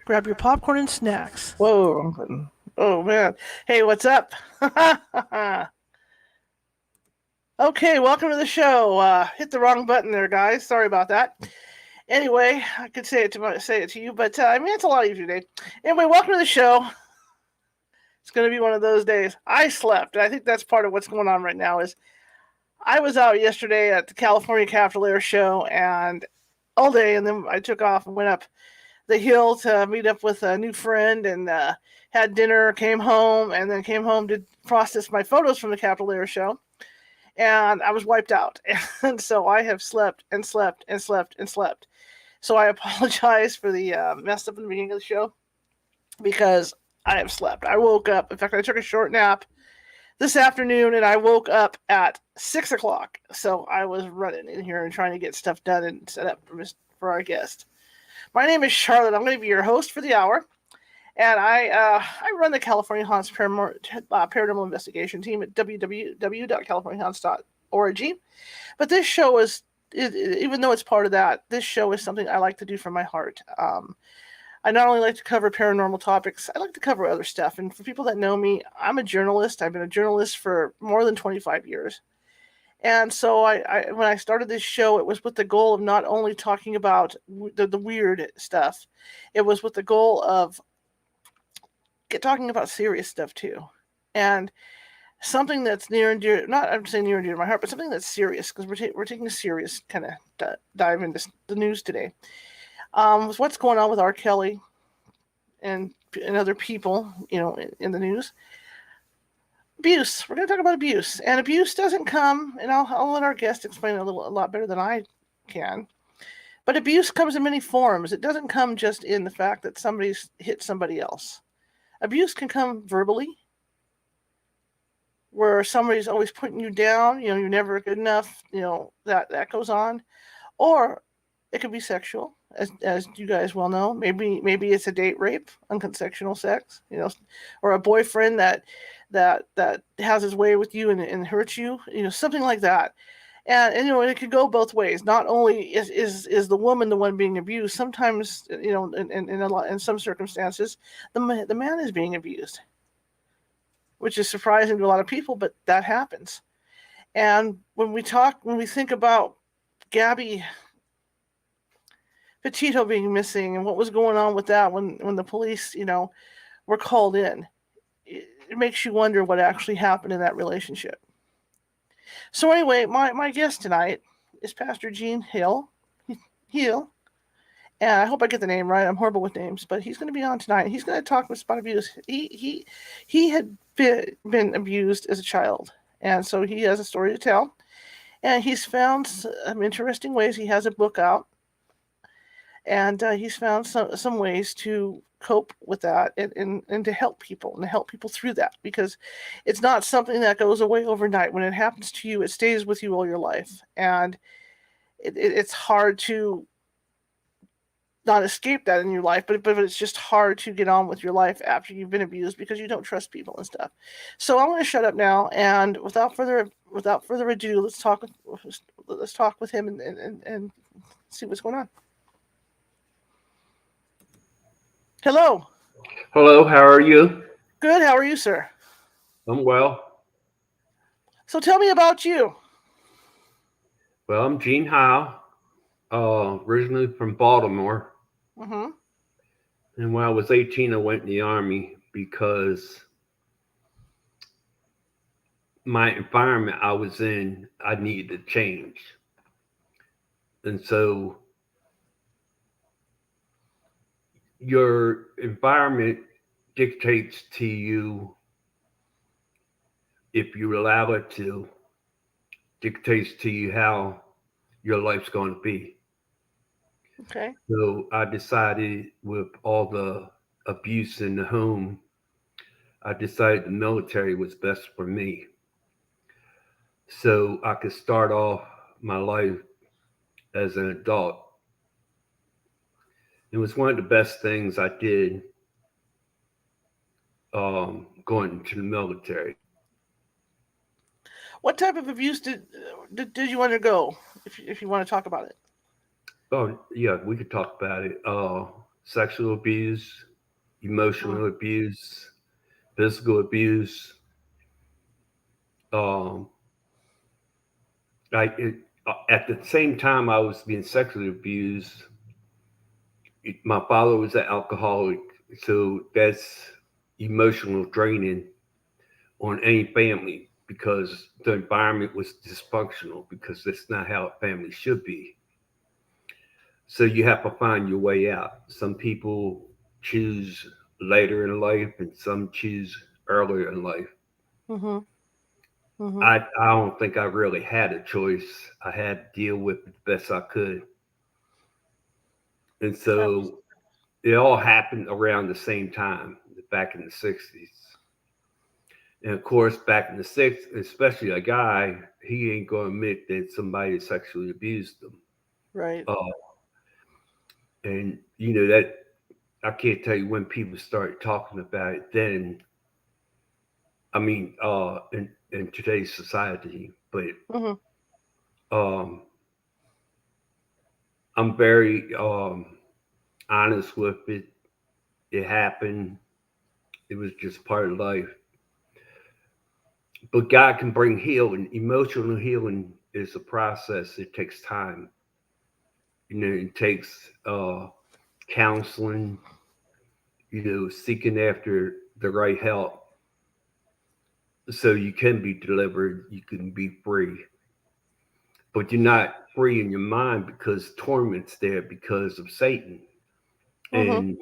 Grab your popcorn and snacks. Whoa. Oh, man. Hey, what's up? Okay, welcome to the show. Hit the wrong button there, guys. Sorry about that. Anyway, I could say it to you, but I mean, it's a lot easier today. Anyway, welcome to the show. It's going to be one of those days. I slept. And I think that's part of what's going on right now is I was out yesterday at the California Capitol Air Show and all day, and then I took off and went up the hill to meet up with a new friend and had dinner, came home, and then came home to process my photos from the Capitol Air Show. And I was wiped out. And so I have slept and slept and slept and slept. So I apologize for the mess up in the beginning of the show because I have slept. I woke up. In fact, I took a short nap this afternoon and I woke up at 6 o'clock. So I was running in here and trying to get stuff done and set up for our guest. My name is Charlotte. I'm going to be your host for the hour. And I run the California Haunts Paranormal Investigation team at www.californiahaunts.org. But this show even though it's part of that, this show is something I like to do from my heart. I not only like to cover paranormal topics, I like to cover other stuff. And for people that know me, I'm a journalist. I've been a journalist for more than 25 years. And so when I started this show, it was with the goal of not only talking about the weird stuff, it was with the goal of talking about serious stuff too. And something that's near and dear, not I'm saying near and dear to my heart, but something that's serious, because we're taking a serious kind of dive into the news today. With what's going on with R. Kelly and other people, in the news. Abuse. We're going to talk about abuse. And abuse doesn't come, and I'll let our guest explain it a lot better than I can. But abuse comes in many forms. It doesn't come just in the fact that somebody's hit somebody else. Abuse can come verbally, where somebody's always putting you down, you're never good enough, that goes on. Or it could be sexual, as you guys well know. Maybe it's a date rape, unconsensual sex, or a boyfriend that has his way with you and hurts you, something like that. And it could go both ways. Not only is the woman the one being abused, sometimes in some circumstances, the man is being abused, which is surprising to a lot of people, but that happens. And when we think about Gabby Petito being missing and what was going on with that when the police, were called in, it makes you wonder what actually happened in that relationship. So anyway, my guest tonight is Pastor Gene Heil. Heil. And I hope I get the name right. I'm horrible with names, but he's going to be on tonight. He's going to talk about abuse. He had been abused as a child, and so he has a story to tell. And he's found some interesting ways. He has a book out, and he's found some ways to cope with that and to help people through that, because it's not something that goes away overnight. When it happens to you, it stays with you all your life, and it's hard to not escape that in your life, but it's just hard to get on with your life after you've been abused because you don't trust people and stuff. So I'm going to shut up now, and without further ado, let's talk with him and see what's going on. Hello. Hello, how are you? Good. How are you, sir? I'm well. So tell me about you. Well, I'm Gene Heil, originally from Baltimore. Mm-hmm. And when I was 18, I went in the Army because my environment I was in, I needed to change. And so your environment dictates to you, if you allow it to, dictates to you how your life's going to be. Okay. So I decided, with all the abuse in the home, I decided the military was best for me. So I could start off my life as an adult. It was one of the best things I did, going into the military. What type of abuse did you undergo? If you want to talk about it. Oh, yeah, we could talk about it. sexual abuse, emotional abuse, physical abuse. Um, at the same time I was being sexually abused, my father was an alcoholic, so that's emotional draining on any family because the environment was dysfunctional because that's not how a family should be. So you have to find your way out. Some people choose later in life and some choose earlier in life. Mm-hmm. Mm-hmm. I don't think I really had a choice. I had to deal with it the best I could. And so it all happened around the same time, back in the 60s. And of course, back in the 60s, especially a guy, he ain't going to admit that somebody sexually abused him. Right. Uh, and, that I can't tell you when people started talking about it then. I mean, in today's society, but Mm-hmm. um, I'm very honest with it. It happened. It was just part of life. But God can bring healing. Emotional healing is a process. It takes time. It takes counseling. Seeking after the right help so you can be delivered. You can be free. But you're not free in your mind because torment's there because of Satan. Mm-hmm. And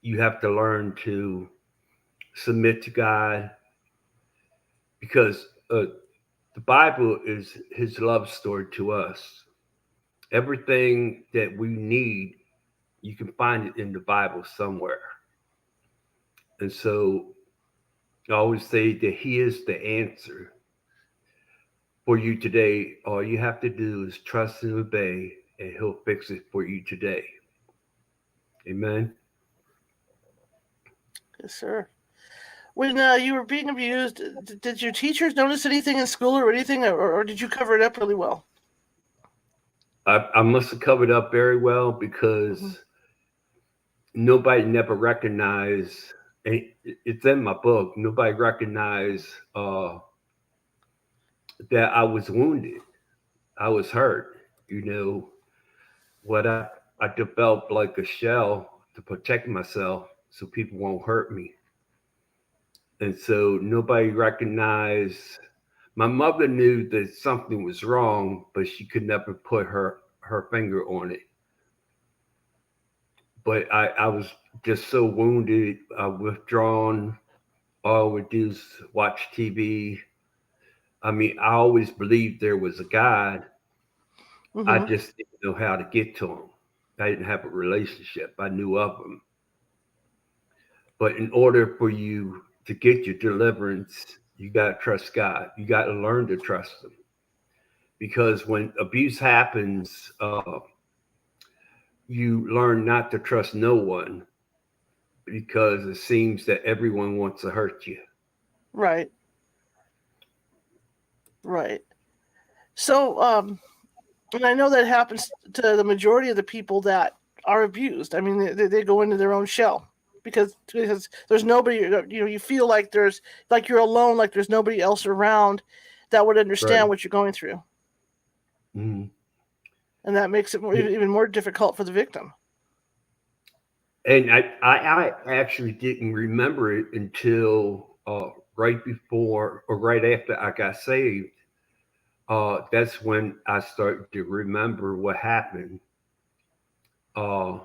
you have to learn to submit to God because the Bible is his love story to us. Everything that we need, you can find it in the Bible somewhere. And so I always say that he is the answer for you today. All you have to do is trust and obey, and he'll fix it for you today. Amen. Yes, sir. When you were being abused, did your teachers notice anything in school or anything, or did you cover it up really well? I must have covered up very well Mm-hmm. because nobody never recognized, and it's in my book, nobody recognized that I was wounded. I was hurt. You know, what I developed like a shell to protect myself so people won't hurt me. And so nobody recognized. My mother knew that something was wrong, but she could never put her finger on it. But I was just so wounded, withdrawn. All I would do is watch TV. I mean, I always believed there was a God. I Mm-hmm. just didn't know how to get to him. I didn't have a relationship. I knew of him. But in order for you to get your deliverance, you got to trust God. You got to learn to trust him. Because when abuse happens, you learn not to trust no one because it seems that everyone wants to hurt you. Right. Right. So, and I know that happens to the majority of the people that are abused. I mean, they go into their own shell because there's nobody. You feel like you're alone, like there's nobody else around that would Right. understand what you're going through, Mhm. and that makes it even more difficult for the victim. And I actually didn't remember it until right before or right after I got saved. That's when I started to remember what happened. Uh,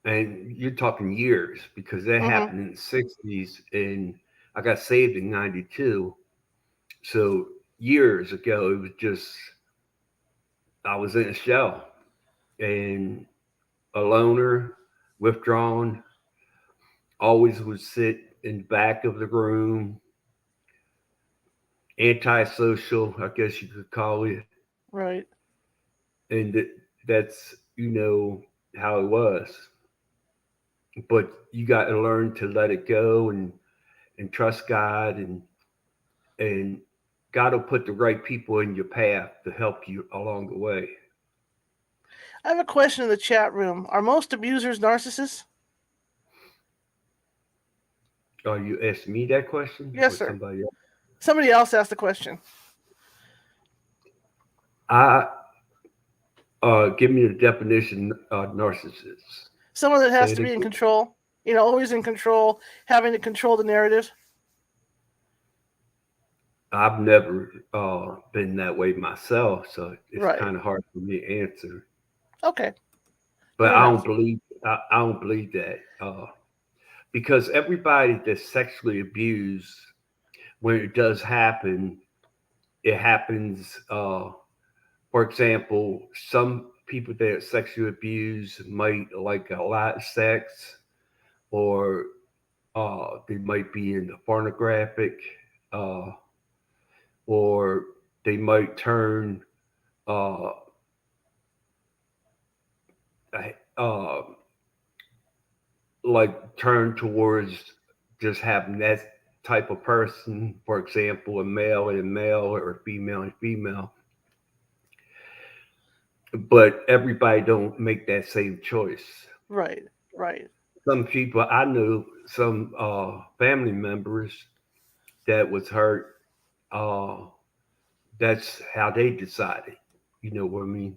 and you're talking years because that Mm-hmm. happened in the 60s and I got saved in 92. So years ago, it was just, I was in a shell and a loner, withdrawn, always would sit in the back of the room, antisocial, I guess you could call it. Right. And that's, how it was. But you got to learn to let it go and trust God and God will put the right people in your path to help you along the way. I have a question in the chat room. Are most abusers narcissists? Are you asking me that question Yes, or sir. somebody else? Somebody else asked the question. I give me the definition of narcissist. Someone that Say has it to be in again. control. Always in control, having to control the narrative. I've never been that way myself, so it's Right. kind of hard for me to answer. Okay. But Fair I enough. don't believe I don't believe that because everybody that's sexually abused, when it does happen, it happens. For example, some people that are sexually abused might like a lot of sex, or they might be into pornographic, uh, or they might turn uh, uh, like turn towards just having that type of person. For example, a male and male, or a female and female. But everybody don't make that same choice. Right. Right. Some people I knew, some family members that was hurt. Uh, that's how they decided. You know what I mean?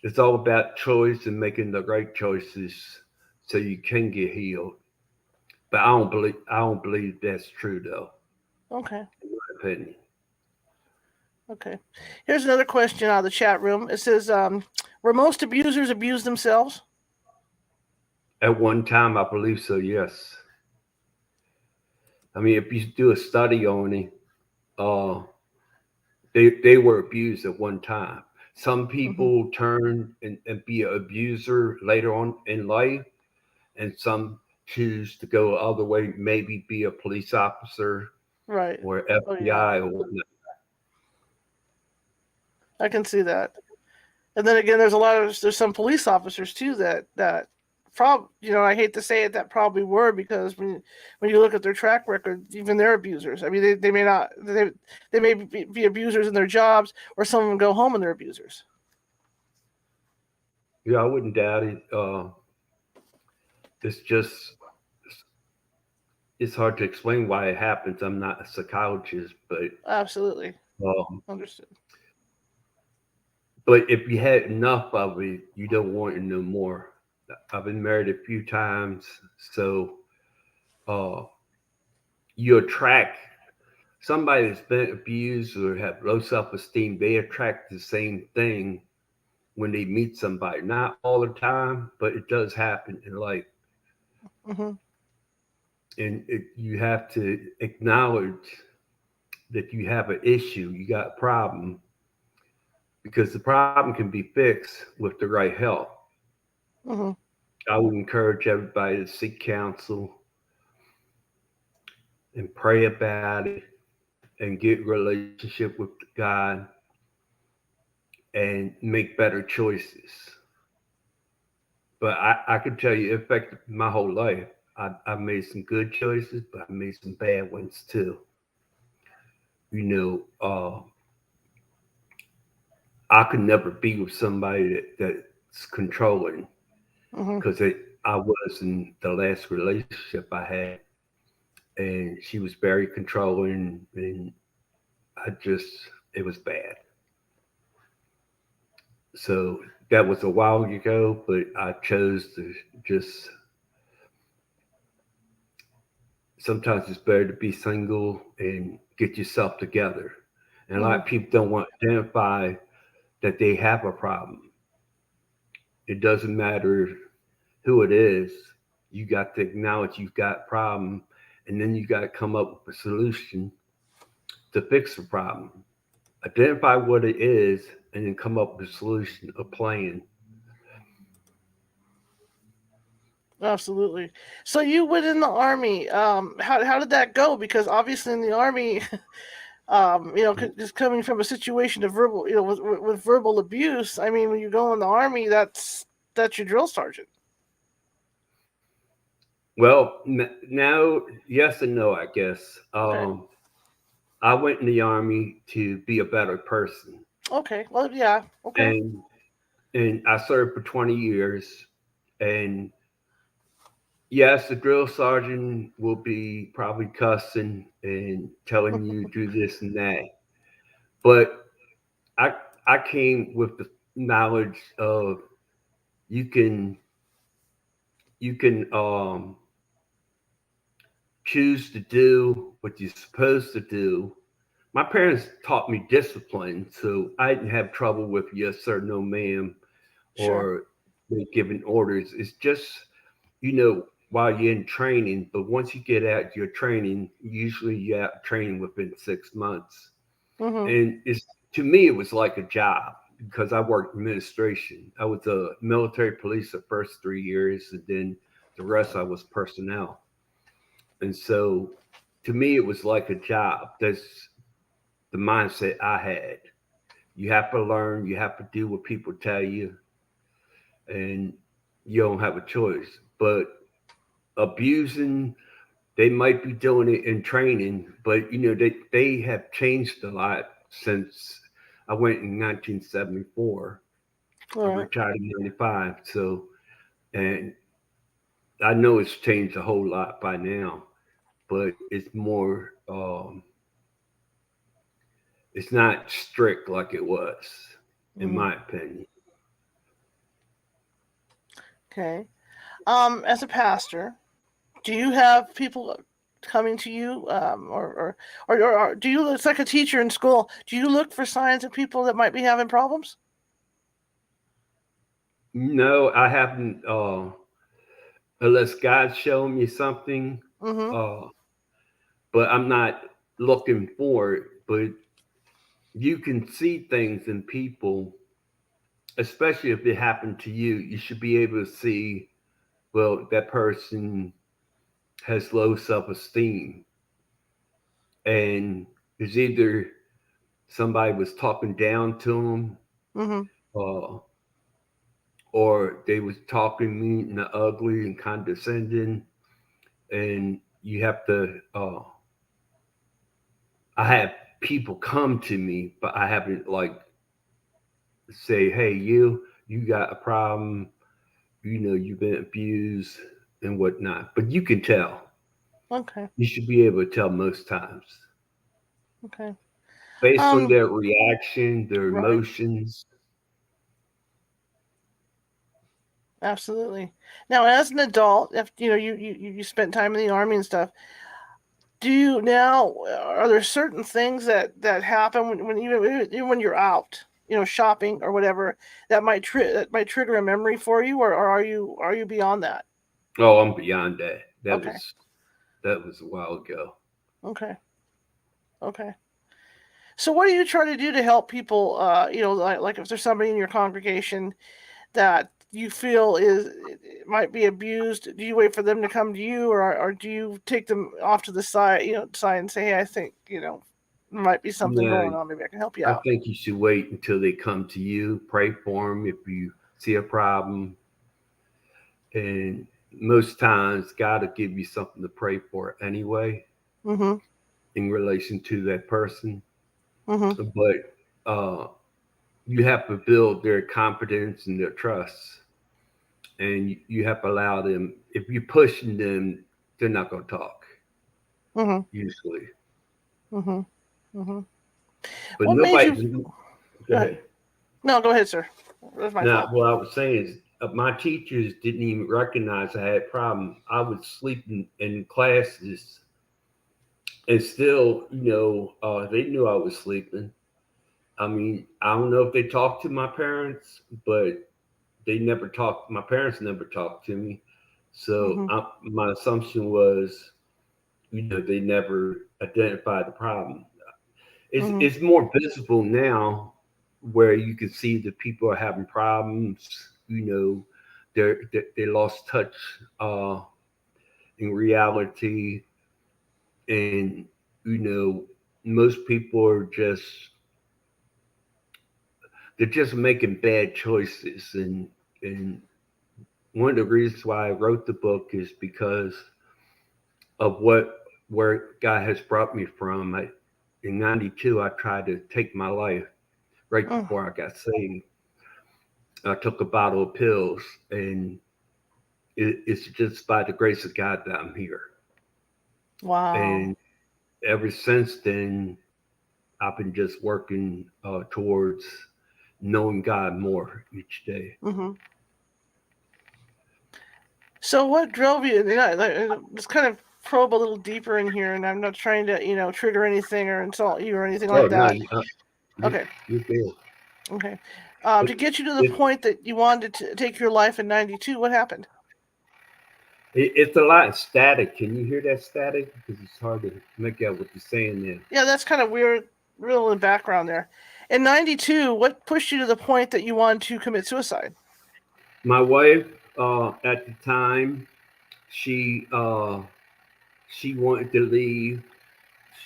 It's all about choice and making the right choices so you can get healed. But I don't believe that's true though, Okay. in my opinion. Okay. Here's another question out of the chat room. It says, were most abusers abuse themselves? At one time I believe so, yes. I mean if you do a study on it, uh they were abused at one time. Some Mm-hmm. people turn and be an abuser later on in life, and some choose to go the other way, maybe be a police officer Right. or Oh yeah. FBI or whatnot. I can see that. And then again, there's some police officers too I hate to say it, that probably were, because when you look at their track record, even they're abusers. I mean, they may not they may be abusers in their jobs, or some of them go home and they're abusers. Yeah, I wouldn't doubt it. It's just it's hard to explain why it happens. I'm not a psychologist, Absolutely um, understood. but if you had enough of it, you don't want it no more. I've been married a few times, so uh, you attract somebody that's been abused or have low self-esteem. They attract the same thing when they meet somebody. Not all the time, but it does happen in life. Hmm. And you have to acknowledge that you have an issue, you got a problem, because the problem can be fixed with the right help. Hmm. I would encourage everybody to seek counsel and pray about it and get relationship with God and make better choices. But I can tell you, it affected my whole life. I made some good choices, but I made some bad ones too. You know, I could never be with somebody that's controlling, Hmm. because I was in the last relationship I had, and she was very controlling, and I just it was bad. So that was a while ago, but I chose to just. Sometimes it's better to be single and get yourself together. And a lot Hmm. of people don't want to identify that they have a problem. It doesn't matter who it is. You got to acknowledge you've got a problem, and then you got to come up with a solution to fix the problem. Identify what it is, and then come up with a solution, a plan. Absolutely. So you went in the army. How did that go? Because obviously in the army, just coming from a situation of verbal, with verbal abuse. I mean, when you go in the army, that's your drill sergeant. Well, now, yes and no, I guess. Okay. I went in the army to be a better person, Okay. Well, yeah. Okay. and and I served for 20 years. And yes, the drill sergeant will be probably cussing and telling you do this and that. But I I came with the knowledge of you can you can choose to do what you're supposed to do. My parents taught me discipline, so I didn't have trouble with yes sir, no ma'am, Sure. or giving orders. It's just while you're in training, but once you get out your training, usually you're out training within 6 months. Mm-hmm. And it's to me it was like a job because I worked administration. I was a military police the first 3 years, and then the rest I was personnel. And so to me it was like a job. That's the mindset I had. You have to learn, you have to do what people tell you, and you don't have a choice. But abusing, they might be doing it in training, but they have changed a lot since I went in 1974. I All right. retired in 95. So, and I know it's changed a whole lot by now, but it's not strict like it was, in Mm-hmm. my opinion. Okay. As a pastor, do you have people coming to you, or do you? It's like a teacher in school. Do you look for signs of people that might be having problems? No, I haven't, unless God's showing me something, Mm-hmm. uh, but I'm not looking for it. But you can see things in people, especially if it happened to you. You should be able to see, well, that person has low self esteem. And it's either somebody was talking down to them, Mm-hmm. uh, or they was talking mean and ugly and condescending. And you have to, I have people come to me, but I haven't like say, hey, you got a problem, you've been abused and whatnot. But you can tell. Okay. You should be able to tell most times Okay. based on Um. their reaction, their Right. emotions. Absolutely. Now, as an adult, if you spent time in the army and stuff, do you now? Are there certain things that happen when even when you're out, shopping or whatever, that might trigger a memory for you, or are you beyond that? Oh, I'm beyond that. Okay. That was a while ago. Okay. Okay. So, what do you try to do to help people? Like if there's somebody in your congregation that you feel might be abused, do you wait for them to come to you, or do you take them off to the side, and say, hey, I think there might be something Yeah, going on. Maybe I can help you I out. think you should wait until they come to you. Pray for them if you see a problem, and most times God will give you something to pray for anyway Mm-hmm. in relation to that person. Mm-hmm. But you have to build their confidence and their trust, and you have to allow them. If you're pushing them, they're not going to talk Mm-hmm. usually. Mm-hmm. Mm-hmm. But What made nobody. you? Go Go ahead. ahead. No, go ahead, sir. That's my Now, fault. what I was saying is, my teachers didn't even recognize I had a problem. I was sleeping in classes, and still, they knew I was sleeping. I mean, I don't know if they talked to my parents, but they never talked. My parents never talked to me, so Mm-hmm. my assumption was, they never identified the problem. Mm-hmm. It's more visible now, where you can see that people are having problems. They lost touch in reality, and most people are they're just making bad choices, and one of the reasons why I wrote the book is because of where God has brought me from. In '92, I tried to take my life right Mm. before I got saved, I took a bottle of pills, and it's just by the grace of God that I'm here. Wow. And ever since then, I've been just working towards knowing God more each day. Mm-hmm. So what drove you? Let's kind of probe a little deeper in here, and I'm not trying to, trigger anything or insult you or anything like that. Okay. You're good. Okay. To get you to the point that you wanted to take your life in 92, what happened? It's a lot of static. Can you hear that static? Because it's hard to make out what you're saying there. Yeah, that's kind of weird, real in the background there. In 92, what pushed you to the point that you wanted to commit suicide? My wife, at the time, she wanted to leave.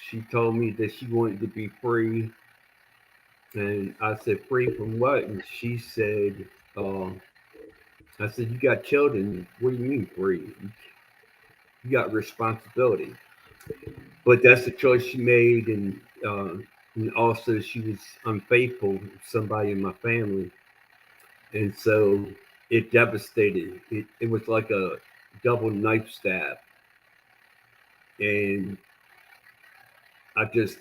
She told me that she wanted to be free, and I said, "Free from what?" And she said, "I said, you got children. What do you mean free? You got responsibility." But that's the choice she made, and also she was unfaithful to somebody in my family, and so it devastated. It was like a double knife stab, and I just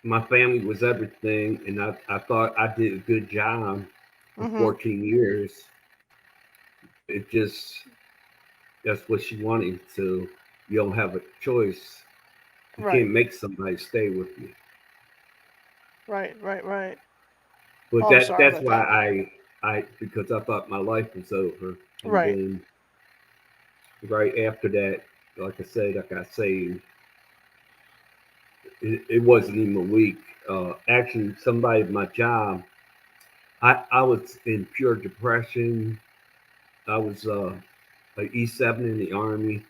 my family was everything, and I thought I did a good job for Mm-hmm. 14 years. It just that's what she wanted, so you don't have a choice. You Right. can't make somebody stay with you. Right. But Oh, I'm sorry that's about why that. I because I thought my life was over, and Right. then right after that, like I said, I got saved. It wasn't even a week. Actually, somebody at my job, I was in pure depression. I was an E7 in the Army,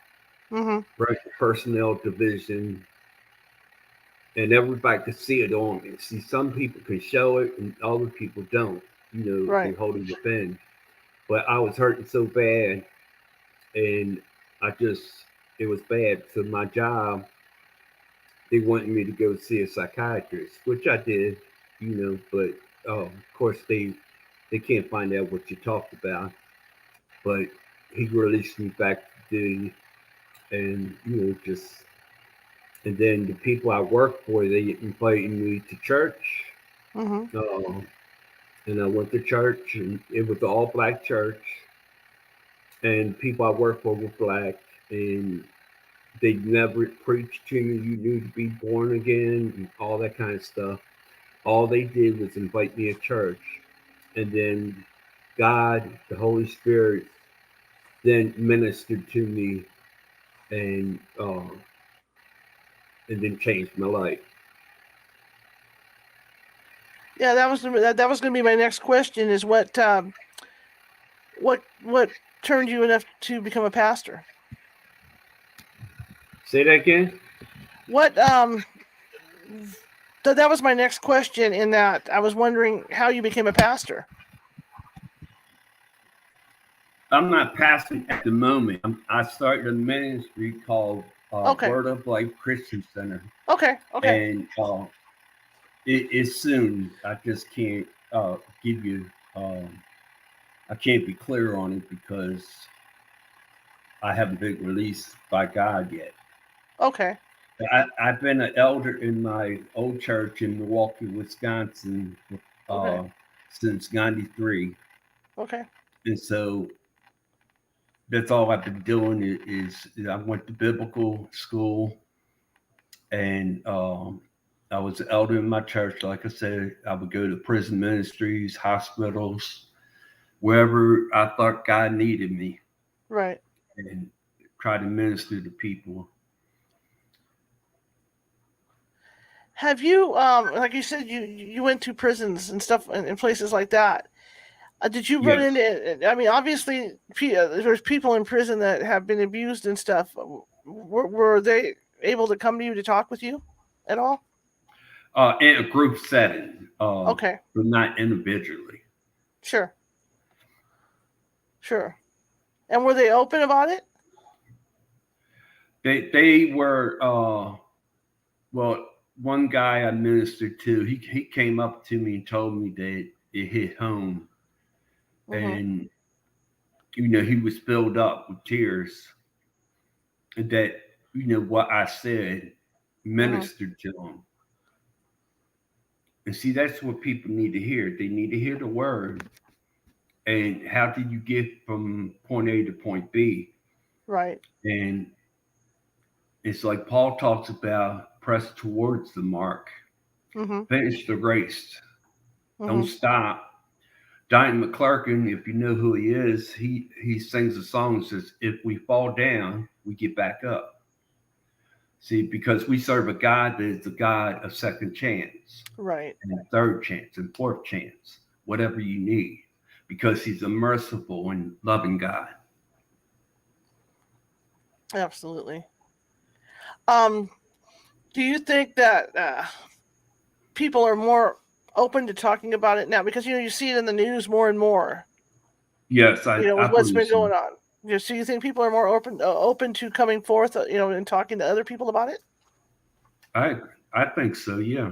Mm-hmm. right, personnel division, and everybody could see it on me. See, some people can show it, and other people don't. You know, they Right. hold it within. But I was hurting so bad, and it was bad. So my job, they wanted me to go see a psychiatrist, which I did, but of course they can't find out what you talked about. But he released me back to duty, and just and then the people I worked for, they invited me to church. Mm-hmm. And I went to church, and it was an all black church, and people I worked for were black, and they never preached to me you need to be born again and all that kind of stuff. All they did was invite me to church, and then God, the Holy Spirit, then ministered to me, and uh, and then changed my life. Yeah, that was going to be my next question. Is what turned you enough to become a pastor? Say that again. What that was my next question. In that, I was wondering how you became a pastor. I'm not pastoring at the moment. I started a ministry called Okay. Word of Life Christian Center. Okay. And it's soon. I just can't give you. I can't be clear on it because I haven't been released by God yet. Okay. I've been an elder in my old church in Milwaukee, Wisconsin, since '93. Okay. And so that's all I've been doing is I went to biblical school, and I was an elder in my church. Like I said, I would go to prison ministries, hospitals, wherever I thought God needed me, Right. and try to minister to people. Have you like you said you went to prisons and stuff and places like that? Did you run Yes. into? I mean, obviously, there's people in prison that have been abused and stuff. Were they able to come to you to talk with you at all? In a group setting, Okay. but not individually. Sure. And were they open about it? They were well. One guy I ministered to, he came up to me and told me that it hit home, and he was filled up with tears. That what I said ministered to him. And see, that's what people need to hear. They need to hear the word. And how do you get from point A to point B? Right. And it's like Paul talks about press towards the mark, finish the race, don't stop. Diane McClurkin, if you know who he is, he sings a song that says, "If we fall down, we get back up." See, because we serve a God that is the God of second chance, right, and third chance, and fourth chance, whatever you need, because he's a merciful and loving God. Absolutely. Do you think that people are more open to talking about it now? Because you see it in the news more and more. Yes, with I what's been believe so. going on. So you think people are more open to coming forth, and talking to other people about it? I think so. Yeah.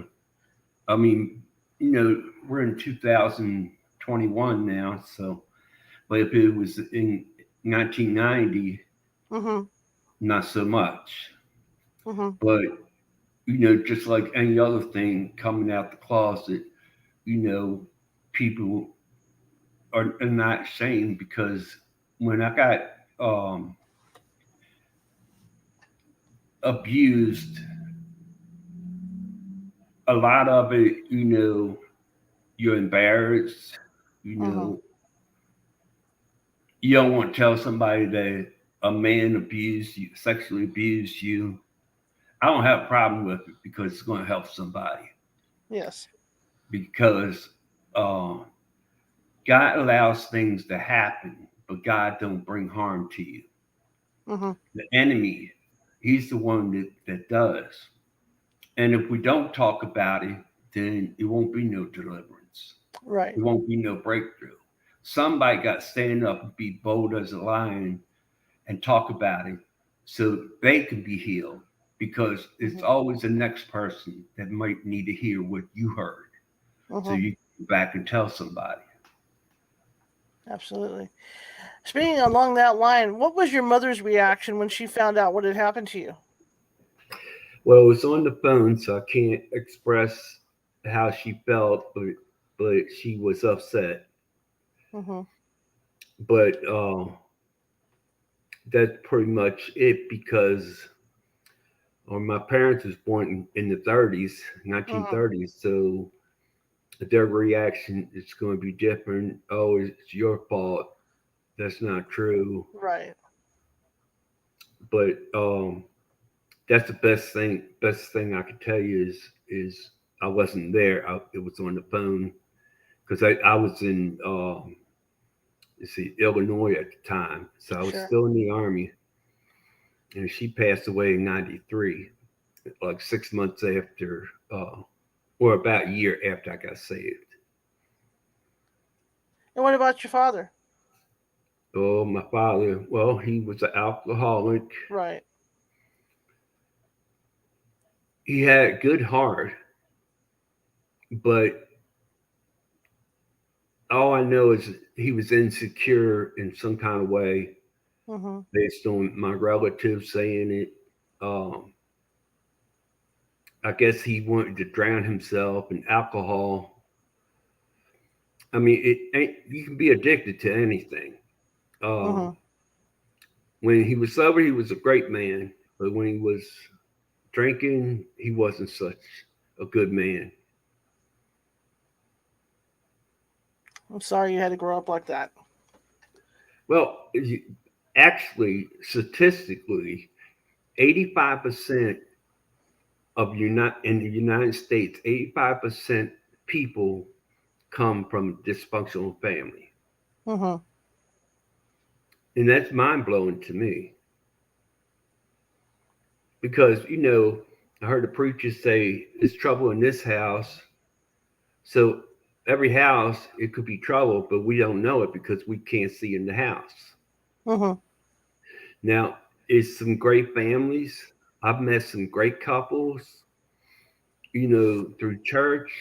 I mean, we're in 2021 now, so but if it was in 1990, not so much. But just like any other thing coming out the closet, people are not ashamed, because when I got abused, a lot of it, you're embarrassed, you don't want to tell somebody that a man abused you, sexually abused you. I don't have a problem with it, because it's going to help somebody. Yes. Because God allows things to happen, but God don't bring harm to you. The enemy, he's the one that does. And if we don't talk about it, then it won't be no deliverance. Right. It won't be no breakthrough. Somebody got to stand up and be bold as a lion and talk about it, so they can be healed, because it's always the next person that might need to hear what you heard. So you can go back and tell somebody. Absolutely. Speaking along that line, what was your mother's reaction when she found out what had happened to you? Well, it was on the phone, so I can't express how she felt, but she was upset. But that's pretty much it, because my parents was born in the 30s, 1930s, so their reaction is going to be different. Oh, it's your fault. That's not true. Right. But that's the best thing. Best thing I could tell you is I wasn't there. It was on the phone, because I was in Illinois at the time, so I was still in the Army, and she passed away in '93, like 6 months after, or about a year after I got saved. And what about your father? Oh, my father, well, he was an alcoholic. Right. He had a good heart, but all I know is he was insecure in some kind of way, based on my relatives saying it. I guess he wanted to drown himself in alcohol. I mean, you can be addicted to anything. When he was sober, he was a great man, but when he was drinking, he wasn't such a good man. I'm sorry you had to grow up like that. Well, actually, statistically, 85% in the United States, 85% people come from a dysfunctional family. And that's mind blowing to me. Because, I heard a preacher say, there's trouble in this house. So every house, it could be trouble, but we don't know it because we can't see in the house. Now, it's some great families. I've met some great couples, through church,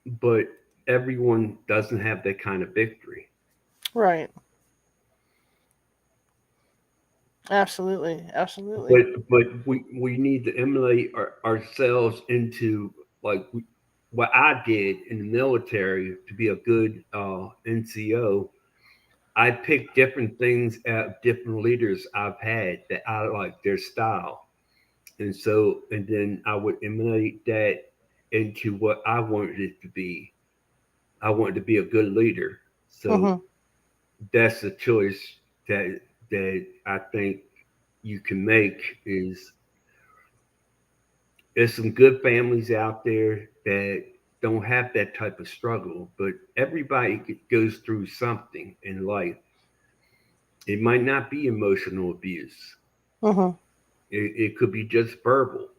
but everyone doesn't have that kind of victory. Right. Absolutely. Absolutely. But we need to emulate ourselves into like what I did in the military to be a good NCO. I picked different things out, different leaders I've had that I like their style, and then I would emulate that into what I wanted it to be. I wanted to be a good leader, so Mm-hmm. that's the choice that I think you can make. Is there's some good families out there that don't have that type of struggle, but everybody goes through something in life. It might not be emotional abuse. Mm-hmm. It could be just verbal,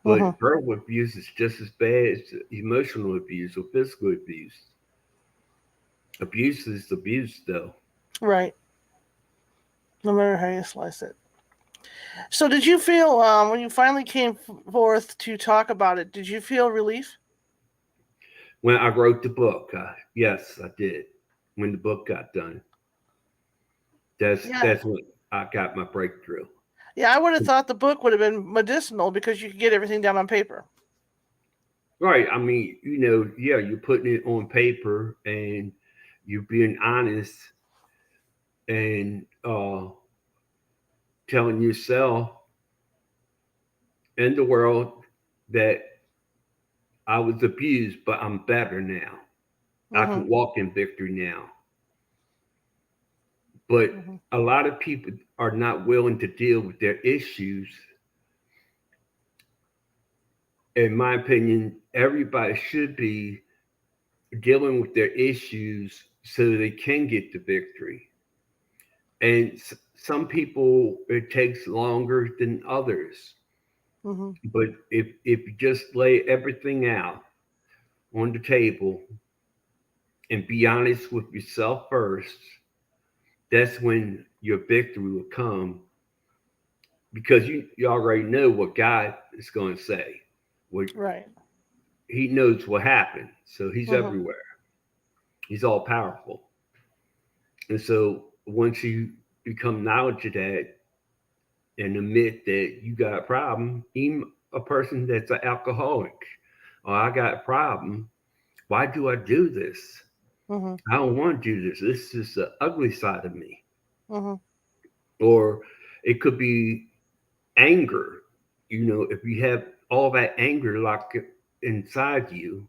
Mm-hmm. but verbal abuse is just as bad as emotional abuse or physical abuse. Abuse is abuse, though. Right. No matter how you slice it. So, did you feel when you finally came forth to talk about it? Did you feel relief? When I wrote the book, yes, I did. When the book got done, Yeah. that's when I got my breakthrough. Yeah, I would have thought the book would have been medicinal because you could get everything down on paper. Right. I mean, yeah, you're putting it on paper and you're being honest and telling yourself and the world that I was abused, but I'm better now. I Mm-hmm. can walk in victory now. But Mm-hmm. a lot of people are not willing to deal with their issues. In my opinion, everybody should be dealing with their issues so they can get the victory. And some people, it takes longer than others. Mm-hmm. But if you just lay everything out on the table and be honest with yourself first, that's when your victory will come because you already know what God is going to say. What Right. He knows what happened, so He's Mm-hmm. everywhere. He's all powerful, and so once you become knowledge of that and admit that you got a problem, even a person that's an alcoholic, or I got a problem. Why do I do this? Mm-hmm. I don't want to do this. This is the ugly side of me. Mm-hmm. Or it could be anger. If you have all that anger locked inside you,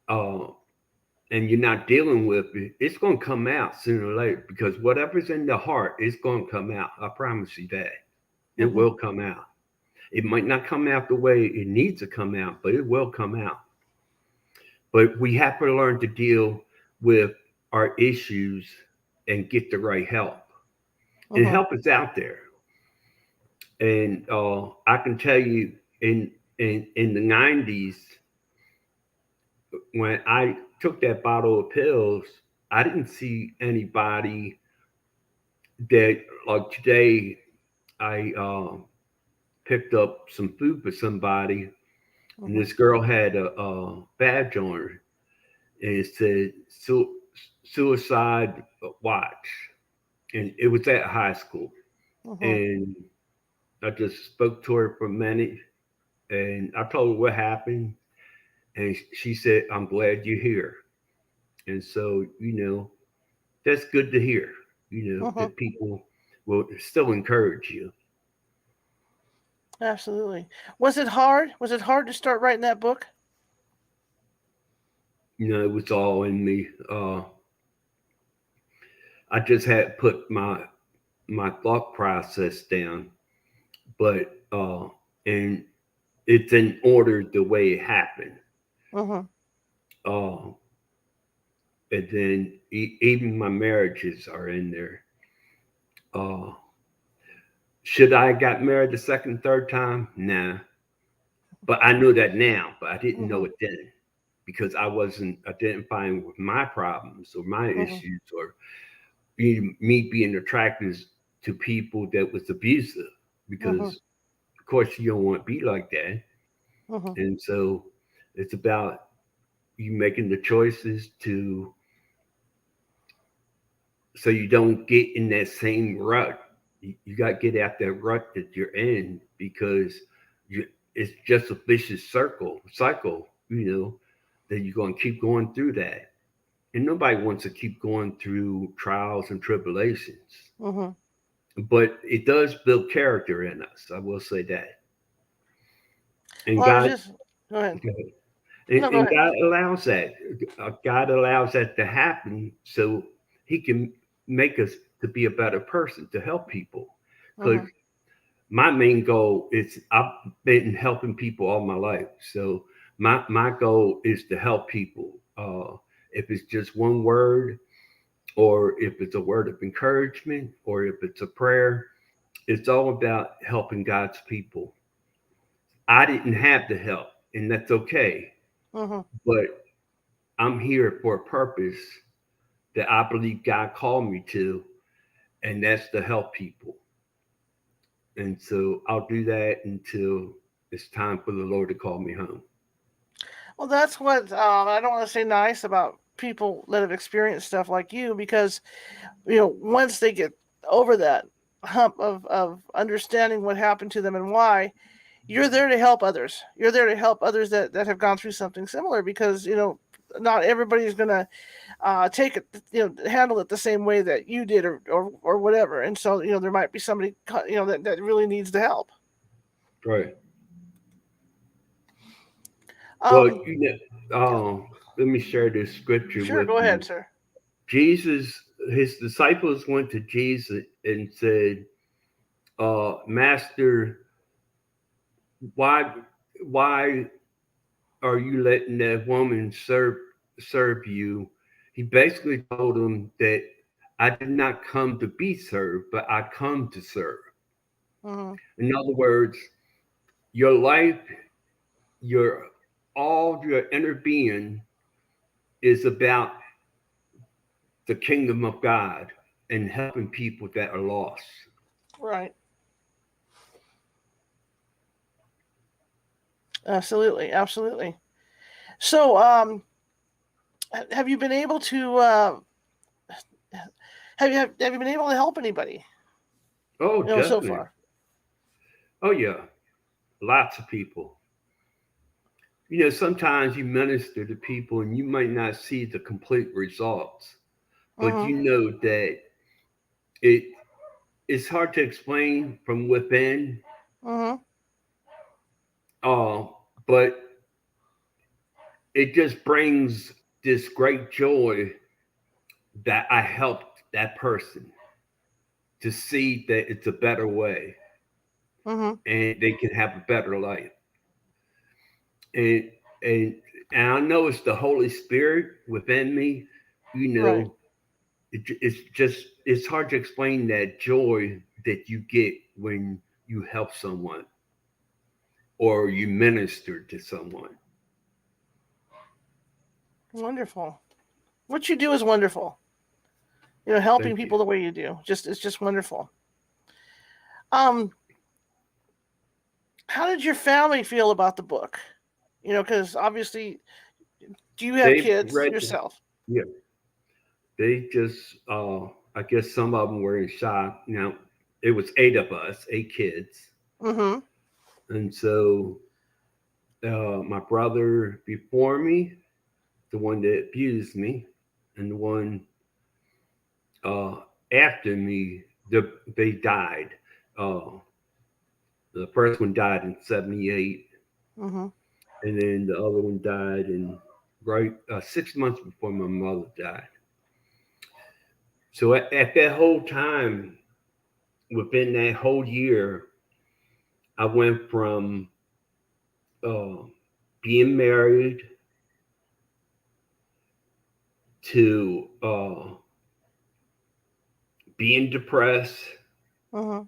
uh, and you're not dealing with it, it's going to come out sooner or later because whatever's in the heart is going to come out. I promise you that. It Mm-hmm. will come out. It might not come out the way it needs to come out, but it will come out. But we have to learn to deal with our issues and get the right help. And Mm-hmm. help is out there. And I can tell you, in the '90s, when I took that bottle of pills, I didn't see anybody that like today. I picked up some food for somebody, and Mm-hmm. this girl had a badge on her, and it said suicide watch, and it was at high school. Mm-hmm. And I just spoke to her for a minute, and I told her what happened, and she said, "I'm glad you're here." And so, that's good to hear. Mm-hmm. That people will still encourage you. Absolutely. Was it hard? Was it hard to start writing that book? It was all in me. I just had put my thought process down, but and it's in order the way it happened. Mm-hmm. Uh, and then even my marriages are in there. Uh, should I have got married the second, third time? Nah, but I know that now, but I didn't Mm-hmm. know it then because I wasn't identifying with my problems or my Mm-hmm. issues or me being attracted to people that was abusive Mm-hmm. because of course you don't want to be like that. Mm-hmm. And so it's about you making the choices to so you don't get in that same rut. You got to get out that rut that you're in, because it's just a vicious cycle, that you're going to keep going through that. And nobody wants to keep going through trials and tribulations. Mm-hmm. But it does build character in us. I will say that. And Well, I was God, just go ahead. and, No, go and ahead. God allows that. God allows that to happen so He can make us to be a better person, to help people. Because Mm-hmm. my main goal is, I've been helping people all my life. So my goal is to help people. If it's just one word, or if it's a word of encouragement, or if it's a prayer, it's all about helping God's people. I didn't have the help, and that's okay. Mm-hmm. But I'm here for a purpose that I believe God called me to, and that's to help people. And so I'll do that until it's time for the Lord to call me home. Well, that's what I don't want to say nice about people that have experienced stuff like you, because once they get over that hump of understanding what happened to them and why, you're there to help others. You're there to help others that have gone through something similar, because not everybody's gonna take it, handle it the same way that you did, or whatever. And so there might be somebody that really needs the help. Right. Well, Um, let me share this scripture sure, with go ahead, you. sir. Jesus, his disciples went to Jesus and said, Master, why why are you letting that woman serve you? He basically told them that I did not come to be served, but I come to serve. Mm-hmm. In other words, your life, your all your inner being is about the kingdom of God and helping people that are lost. Right. Absolutely, absolutely. So, have you been able to have you been able to help anybody? Oh, So definitely. far. Oh, yeah. Lots of people. Sometimes you minister to people and you might not see the complete results, but Mm-hmm. you know that it it's hard to explain from within. Mm-hmm. Uh, but it just brings this great joy that I helped that person to see that it's a better way Mm-hmm. and they can have a better life. And and and I know it's the Holy Spirit within me. You Right. know, it's hard to explain that joy that you get when you help someone or you minister to someone. Wonderful. What you do is wonderful. Helping Thank you. people the way you do, it's just wonderful. Um, how did your family feel about the book? Because obviously, do you have They kids read the, yourself? yeah. They just I guess some of them were in shock. Now it was eight of us, eight kids, Mm-hmm. and so my brother before me, the one that abused me, and the one uh, after me, they died. Uh, the first one died in '78, Mm-hmm. and then the other one died in right 6 months before my mother died. So at that whole time, within that whole year, I went from uh, being married to being depressed. Mm-hmm.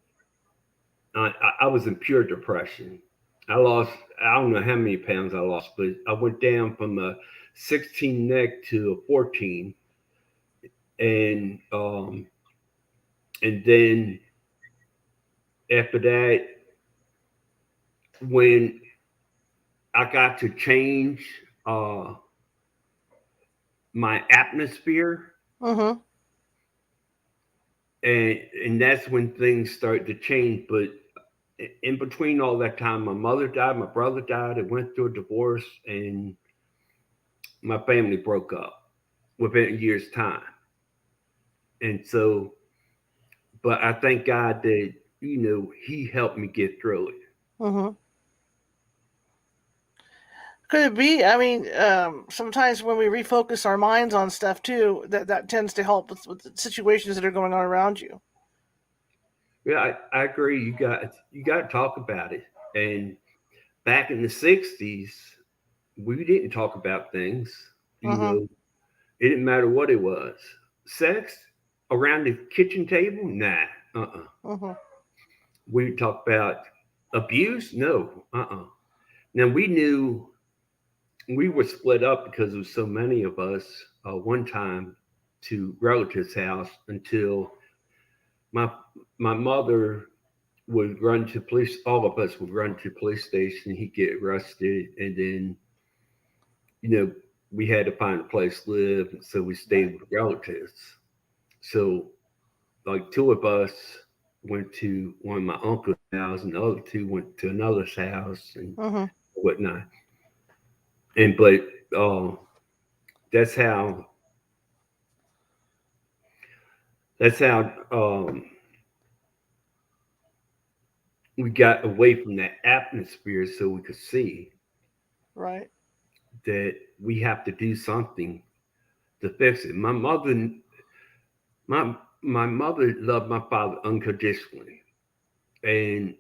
I was in pure depression. I lost, I don't know how many pounds I lost, but I went down from a 16 neck to a 14. And then after that, when I got to change my atmosphere, Mm-hmm. and that's when things started to change. But in between all that time, my mother died, my brother died, I went through a divorce, and my family broke up within a year's time. And so, but I thank God that, He helped me get through it. Mm-hmm. Could it be? I mean, sometimes when we refocus our minds on stuff too, that tends to help with the situations that are going on around you. Yeah, I agree. You got to talk about it. And back in the '60s, we didn't talk about things. You Mm-hmm. know, it didn't matter what it was. Sex around the kitchen table, nah. Mm-hmm. We talk about abuse, no. Now we knew we were split up because there was so many of us one time to relatives' house until my my mother would run to police. All of us would run to police station. He'd get arrested, and then you know we had to find a place to live, and so we Right. stayed with relatives. So like two of us went to one of my uncle's house, and the other two went to another's house, and Mm-hmm. whatnot. And but uh, that's how that's how we got away from that atmosphere, so we could see Right. that we have to do something to fix it. My mother loved my father unconditionally, and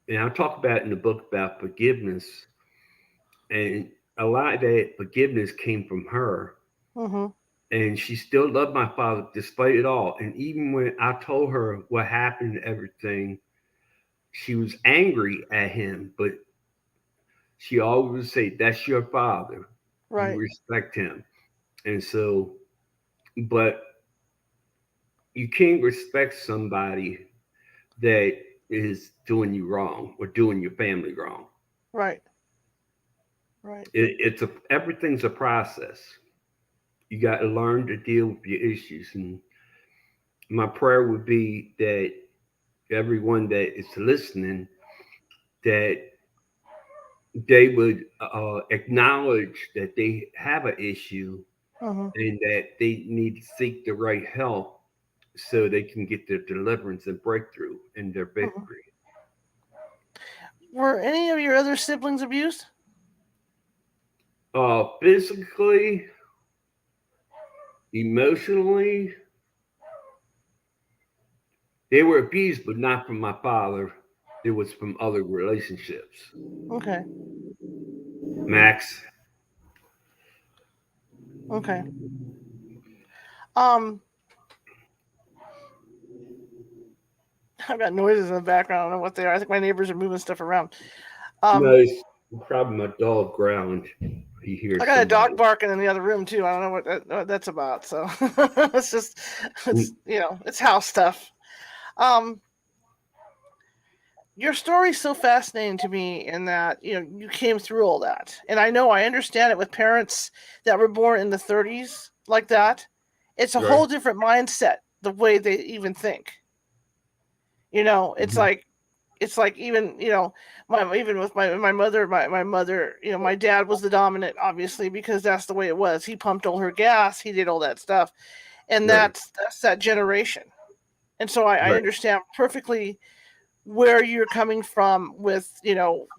I talk about in the book about forgiveness, and a lot of that forgiveness came from her, Mm-hmm. and she still loved my father despite it all. And even when I told her what happened and everything, she was angry at him, but she always would say, "That's your father. You Right. respect him." And so, but you can't respect somebody that is doing you wrong or doing your family wrong. Right. Right. It's everything's a process. You got to learn to deal with your issues. And my prayer would be that everyone that is listening, that they would acknowledge that they have an issue Mm-hmm. and that they need to seek the right help so they can get their deliverance and breakthrough and their Mm-hmm. victory. Were any of your other siblings abused? Physically, emotionally, they were abused, but not from my father. It was from other relationships. Okay. Max, Okay. Um, I've got noises in the background. I don't know what they are. I think my neighbors are moving stuff around. no, Um, it's probably my dog growled. He I hears got a dog somebody. barking in the other room too. I don't know what that's about. So it's just it's house stuff. Um, your story's so fascinating to me in that you came through all that, and I understand it with parents that were born in the 30s like that. It's a Right. whole different mindset the way they even think. It's Mhm. like even my even with my mother, my mother, my dad was the dominant, obviously, because that's the way it was. He pumped all her gas, he did all that stuff, and Right. that's that generation. And so I Right. understand perfectly where you're coming from with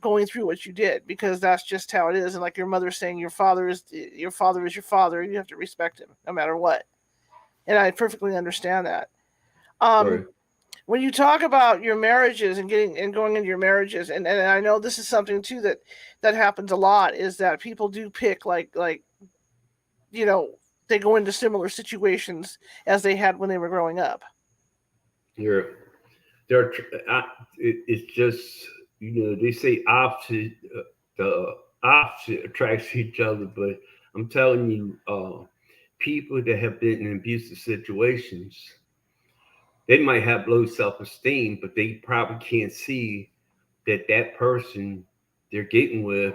going through what you did, because that's just how it is. And like your mother saying, your father is your father, you have to respect him no matter what. And I perfectly understand that. um Right. when you talk about your marriages and getting and going into your marriages, and I know this is something too that happens a lot, is that people do pick you know they go into similar situations as they had when they were growing up. You're. They're. It's just they say opposite. The opposite attracts each other, but I'm telling you, people that have been in abusive situations, they might have low self-esteem, but they probably can't see that that person they're getting with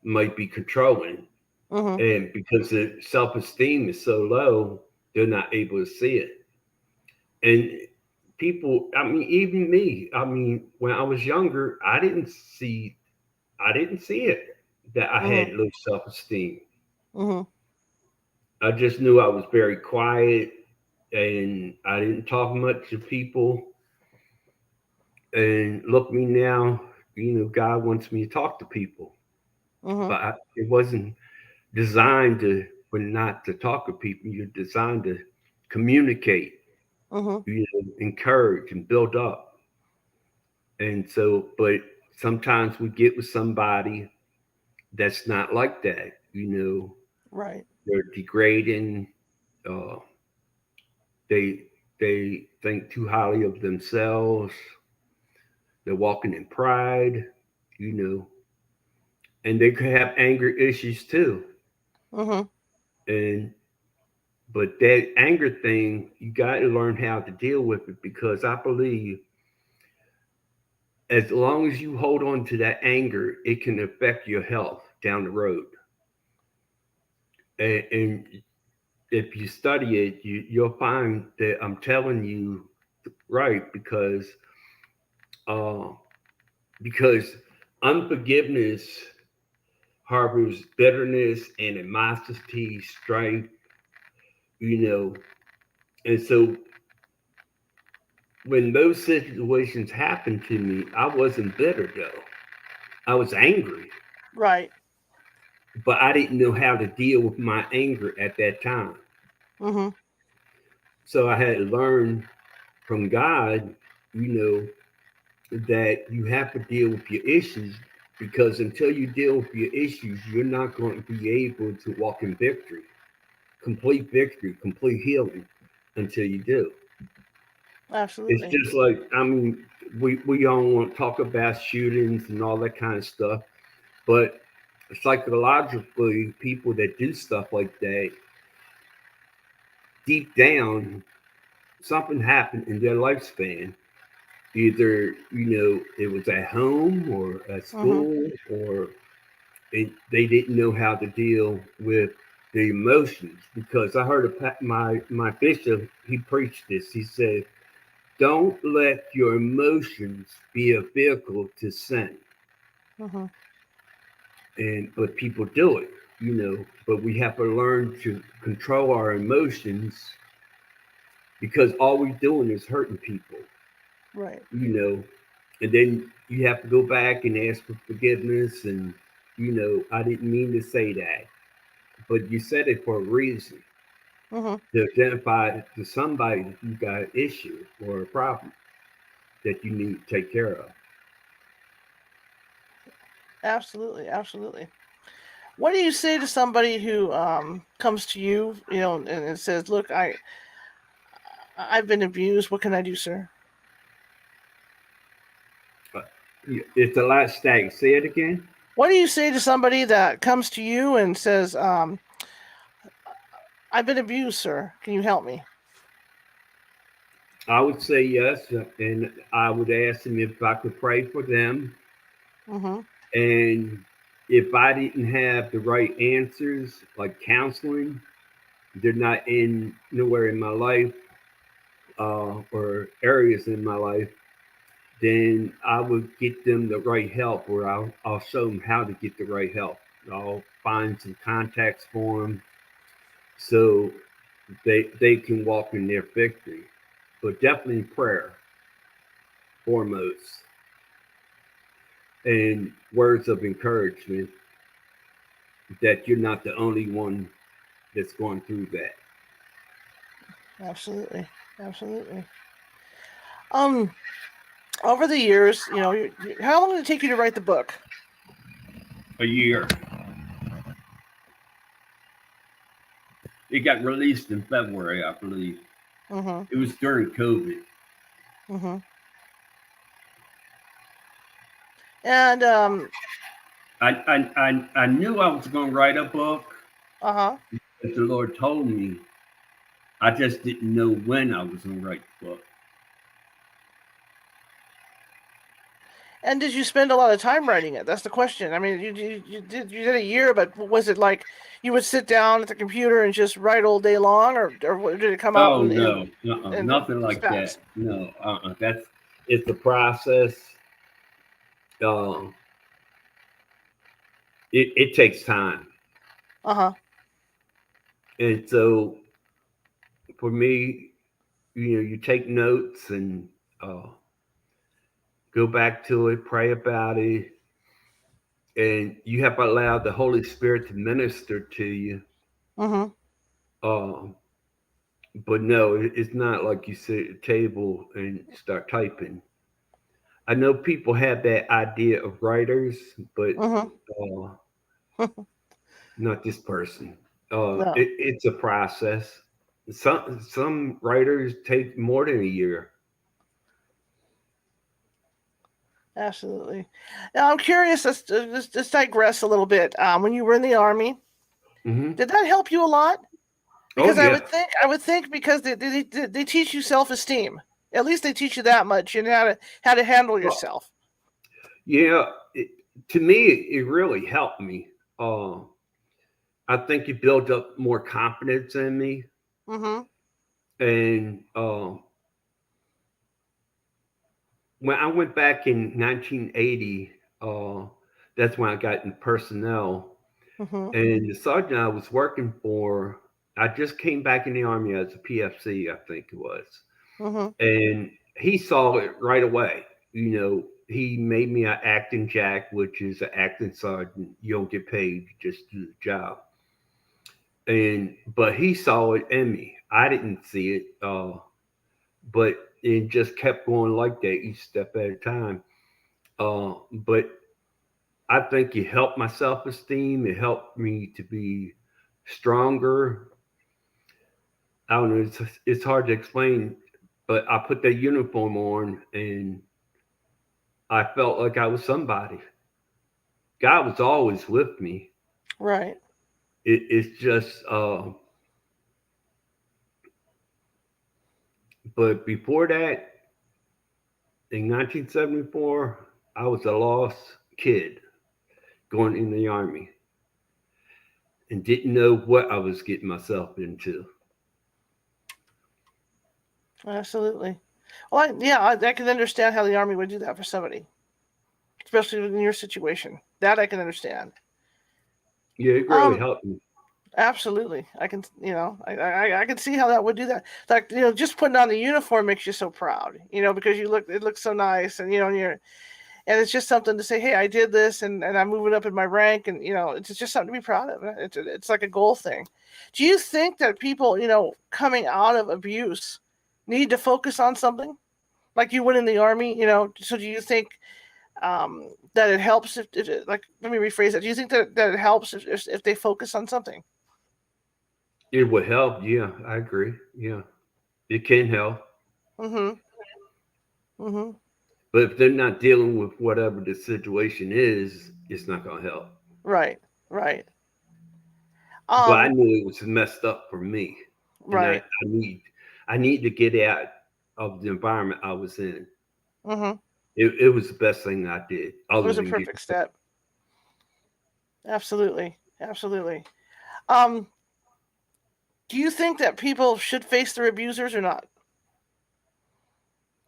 might be controlling. Mm-hmm. And because their self esteem is so low, they're not able to see it. And people, I mean, even me, I mean, when I was younger, I didn't see it that I had Mm-hmm. low self-esteem. Mm-hmm. I just knew I was very quiet and I didn't talk much to people. And look me now, God wants me to talk to people, Mm-hmm. but it wasn't designed to for not to talk to people. You're designed to communicate, Mm-hmm. encourage and build up. And so, but sometimes we get with somebody that's not like that. Right. They're degrading. Uh, they they think too highly of themselves. They're walking in pride, you know, and they could have anger issues too. Mm-hmm. And but that anger thing, you got to learn how to deal with it because I believe as long as you hold on to that anger, it can affect your health down the road. And if you study it, you'll find that I'm telling you right uh, because unforgiveness harbors bitterness, animosity, strife, you know. And so when those situations happened to me, I wasn't bitter though. I was angry, Right. but I didn't know how to deal with my anger at that time. Mm-hmm. So I had to learn from God, you know, that you have to deal with your issues because until you deal with your issues, you're not going to be able to walk in victory, complete healing until you do. It's Absolutely. just like, I mean, we all want to talk about shootings and all that kind of stuff, but psychologically, people that do stuff like that, deep down, something happened in their lifespan. Either, it was at home or at Mm-hmm. school, or they didn't know how to deal with the emotions. Because I heard my bishop, he preached this. He said, don't let your emotions be a vehicle to sin. Mm-hmm. But people do it, but we have to learn to control our emotions because all we're doing is hurting people, Right. you know. And then you have to go back and ask for forgiveness and I didn't mean to say that, but you said it for a reason, Mm-hmm. to identify to somebody that you got an issue or a problem that you need to take care of. Absolutely. Absolutely. What do you say to somebody who comes to you, and says, "Look, I've been abused. What can I do, sir?" But it's the last stack. Say it again. What do you say to somebody that comes to you and says, "I've been abused, sir. Can you help me?" I would say yes, and I would ask them if I could pray for them. Mm-hmm. And if I didn't have the right answers, like counseling, they're not in nowhere in my life or areas in my life, then I would get them the right help, or I'll show them how to get the right help. I'll find some contacts for them so they can walk in their victory. But definitely prayer foremost, and words of encouragement that you're not the only one that's going through that. Absolutely. Absolutely. Um, Over the years, how long did it take you to write the book? A year. It got released in February, I believe. Mm-hmm. It was during COVID. Mm-hmm. And I knew I was going to write a book, uh-huh. but the Lord told me. I just didn't know when I was going to write the book. And did you spend a lot of time writing it? That's the question. I mean, you did a year, but was it like you would sit down at the computer and just write all day long, or did it come out Oh no, in nothing like that. spats? No, that's it's a process. Uh, it takes time, Uh-huh. and so for me, you take notes and uh, go back to it, pray about it, and you have to allow the Holy Spirit to minister to you. Mm-hmm. Uh, but no, it's not like you sit at a table and start typing. I know people have that idea of writers, but Mm-hmm. uh, not this person. No, It's a process. Some writers take more than a year. absolutely. Now I'm curious. Let's digress a little bit. When you were in the Army, Hmm. did that help you a lot? Oh Because yeah, I would think because they teach you self-esteem. At least they teach you that much, and how to handle well, yourself. yeah. To me, it really helped me. Uh, I think it built up more confidence in me, Mm-hmm. and when I went back in 1980, that's when I got in personnel. Mm-hmm. And the sergeant I was working for, I just came back in the Army as a PFC, I think it was. Mm-hmm. And he saw it right away. He made me an acting jack, which is an acting sergeant. You don't get paid, you just do the job. But he saw it in me. I didn't see it, but it just kept going like that each step at a time. But I think it helped my self esteem. It helped me to be stronger. I don't know. It's hard to explain, but I put that uniform on and I felt like I was somebody. God was always with me. Right. It's just, but before that, in 1974, I was a lost kid going in the Army and didn't know what I was getting myself into. Absolutely. Well, I can understand how the Army would do that for somebody, especially in your situation. That I can understand. Yeah, it really Um, helped me. Absolutely. I can, I can see how that would do that. Like, just putting on the uniform makes you so proud, because it looks so nice, and and it's just something to say, hey, I did this, and I'm moving up in my rank, and it's just something to be proud of. It's like a goal thing. Do you think that people, coming out of abuse, need to focus on something like you would in the Army? So do you think that it helps if like, let me rephrase that. Do you think that it helps if they focus on something? It would help. Yeah, I agree. Yeah, it can help. Mm-hmm. Mm-hmm. But if they're not dealing with whatever the situation is, it's not going to help. Right. Right. But I Um. knew it was messed up for me, and Right. I need to get out of the environment I was in. Mm-hmm. It was the best thing I did, It other was a than getting. perfect step. Absolutely. Absolutely. Um. Do you think that people should face their abusers or not?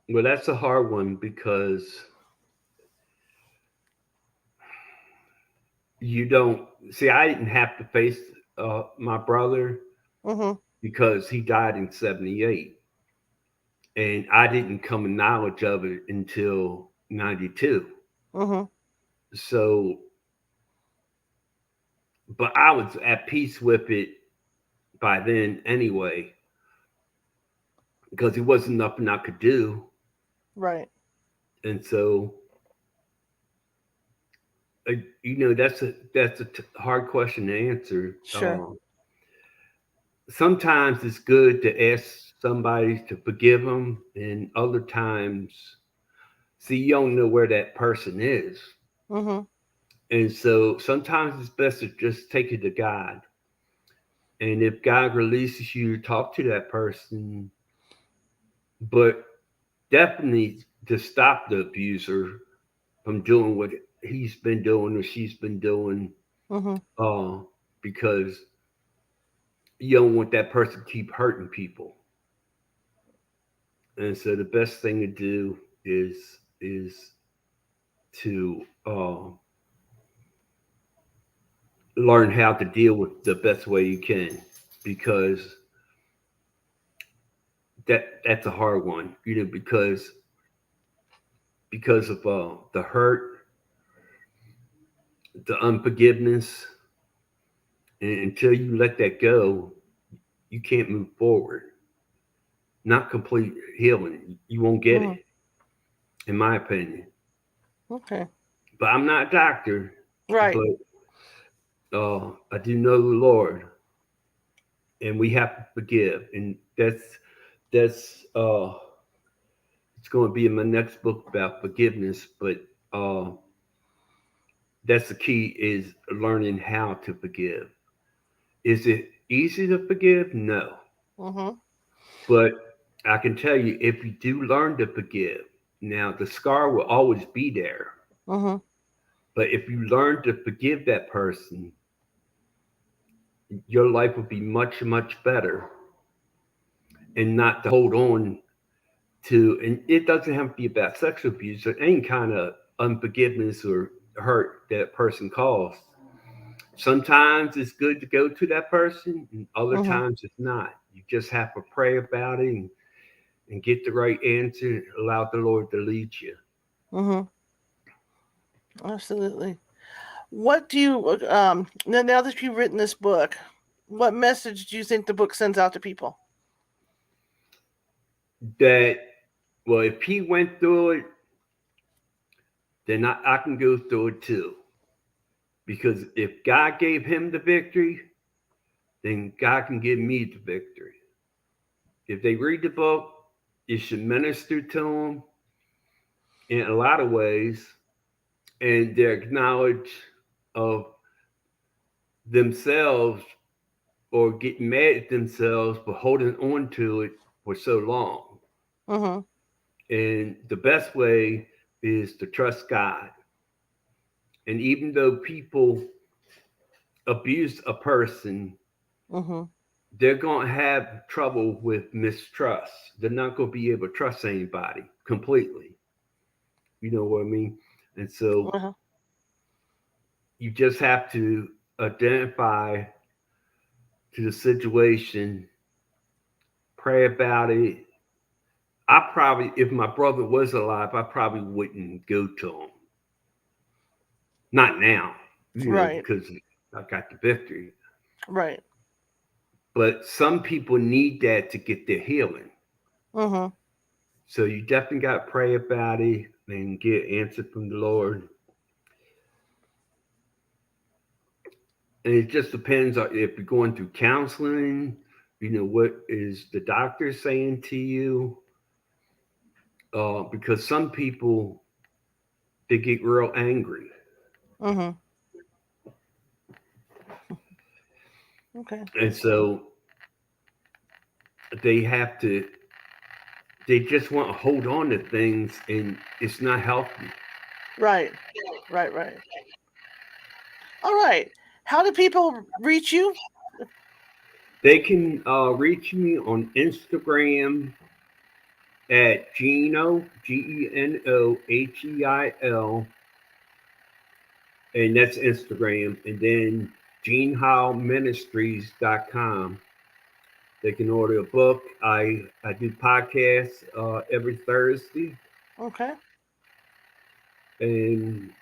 Well, that's a hard one because you don't see. I didn't have to face my brother Mm-hmm. because he died in '78, and I didn't come in knowledge of it until '92. Mm-hmm. So, but I was at peace with it by then anyway, because it wasn't nothing I could do. Right. And so, that's a hard question to answer. Sure. Sometimes it's good to ask somebody to forgive them, and other times, see, you don't know where that person is. Mm-hmm. And so sometimes it's best to just take it to God. And if God releases you, talk to that person, but definitely to stop the abuser, from doing what he's been doing or she's been doing, because you don't want that person to keep hurting people. And so the best thing to do is to learn how to deal with the best way you can, because that's a hard one, because of the hurt, the unforgiveness, and until you let that go, you can't move forward. Not complete healing. You won't get it, in my opinion. Okay. But I'm not a doctor. Right. But I do know the Lord, and we have to forgive, and that's it's going to be in my next book about forgiveness. But that's the key, is learning how to forgive. Is it easy to forgive? No. But I can tell you, if you do learn to forgive, now the scar will always be there. But if you learn to forgive that person, your life will be much, much better. And not to hold on to, and it doesn't have to be about sexual abuse or any kind of unforgiveness or hurt that a person caused. Sometimes it's good to go to that person, and other times it's not. You just have to pray about it and get the right answer. Allow the Lord to lead you. Absolutely. What do you now that you've written this book, what message do you think the book sends out to people? That, well, if he went through it, then I can go through it too. Because if God gave him the victory, then God can give me the victory. If they read the book, it should minister to them in a lot of ways, and their knowledge of themselves, or getting mad at themselves for holding on to it for so long. And the best way is to trust God. And even though people abuse a person, they're going to have trouble with mistrust. They're not going to be able to trust anybody completely. You know what I mean? And so you just have to identify to the situation, pray about it. I probably, if my brother was alive, I probably wouldn't go to him. Not now, because I got the victory. Right. But some people need that to get their healing. So you definitely got to pray about it and get answer from the Lord. And it just depends on if you're going through counseling, what is the doctor saying to you? Because some people, they get real angry. Okay. And so they just want to hold on to things, and it's not healthy. Right. All right. How do people reach you? They can reach me on Instagram at Geno, GenoHeil, and that's Instagram. And then GeneHeilMinistries.com. They can order a book. I do podcasts every Thursday. Okay. And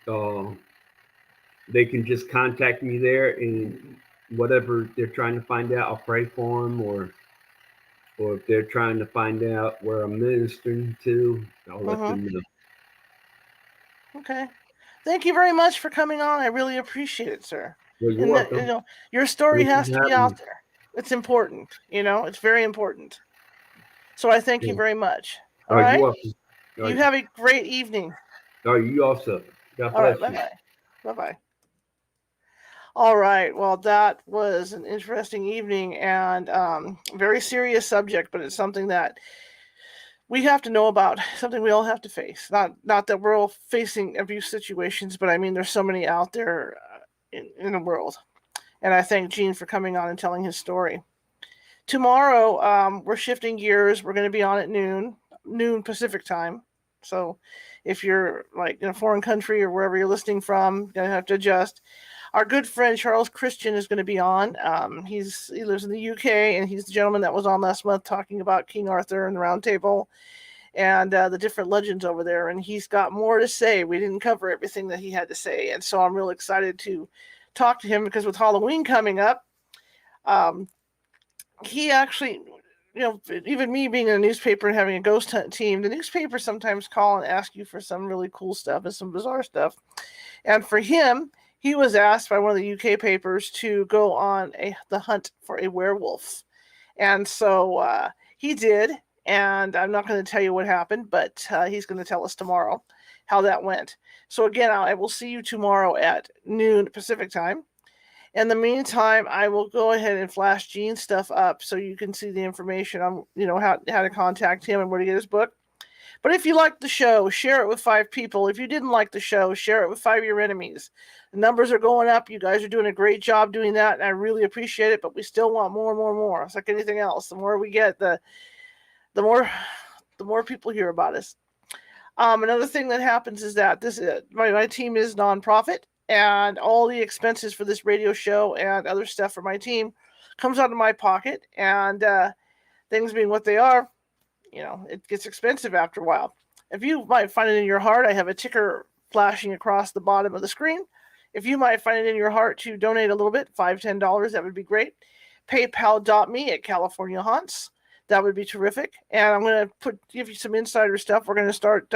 they can just contact me there, and whatever they're trying to find out, I'll pray for them, or if they're trying to find out where I'm ministering to, I'll let them know. Okay. Thank you very much for coming on. I really appreciate it, sir. Well, you're welcome. Your story Thank has you to for be having out me. there. It's important. It's very important. So I thank you very much. All right. You're welcome. You have a great evening. You also. God All right. bless you. Bye-bye. Bye-bye. All right. Well, that was an interesting evening and very serious subject, but it's something that we have to know about something we all have to face. Not that we're all facing abuse situations, but I mean, there's so many out there in the world. And I thank Gene for coming on and telling his story. Tomorrow, we're shifting gears. We're going to be on at noon Pacific time. So if you're like in a foreign country or wherever you're listening from, you're going to have to adjust. Our good friend Charles Christian is going to be on. He lives in the UK, and he's the gentleman that was on last month talking about King Arthur and the Round Table and the different legends over there. And he's got more to say. We didn't cover everything that he had to say, and so I'm real excited to talk to him because with Halloween coming up, he actually, even me being in a newspaper and having a ghost hunt team, the newspapers sometimes call and ask you for some really cool stuff and some bizarre stuff. And for him, he was asked by one of the UK papers to go on the hunt for a werewolf. And so he did. And I'm not going to tell you what happened, but he's going to tell us tomorrow how that went. So again, I will see you tomorrow at noon Pacific time. In the meantime, I will go ahead and flash Gene's stuff up so you can see the information on, how to contact him and where to get his book. But if you liked the show, share it with 5 people. If you didn't like the show, share it with 5 of your enemies. The numbers are going up. You guys are doing a great job doing that, and I really appreciate it, but we still want more and more and more. It's like anything else. The more we get, the more people hear about us. Another thing that happens is that my team is nonprofit, and all the expenses for this radio show and other stuff for my team comes out of my pocket, and things being what they are, it gets expensive after a while. If you might find it in your heart, I have a ticker flashing across the bottom of the screen. If you might find it in your heart to donate a little bit, $5, $10, that would be great. PayPal.me at California Haunts. That would be terrific. And I'm going to give you some insider stuff. We're going to start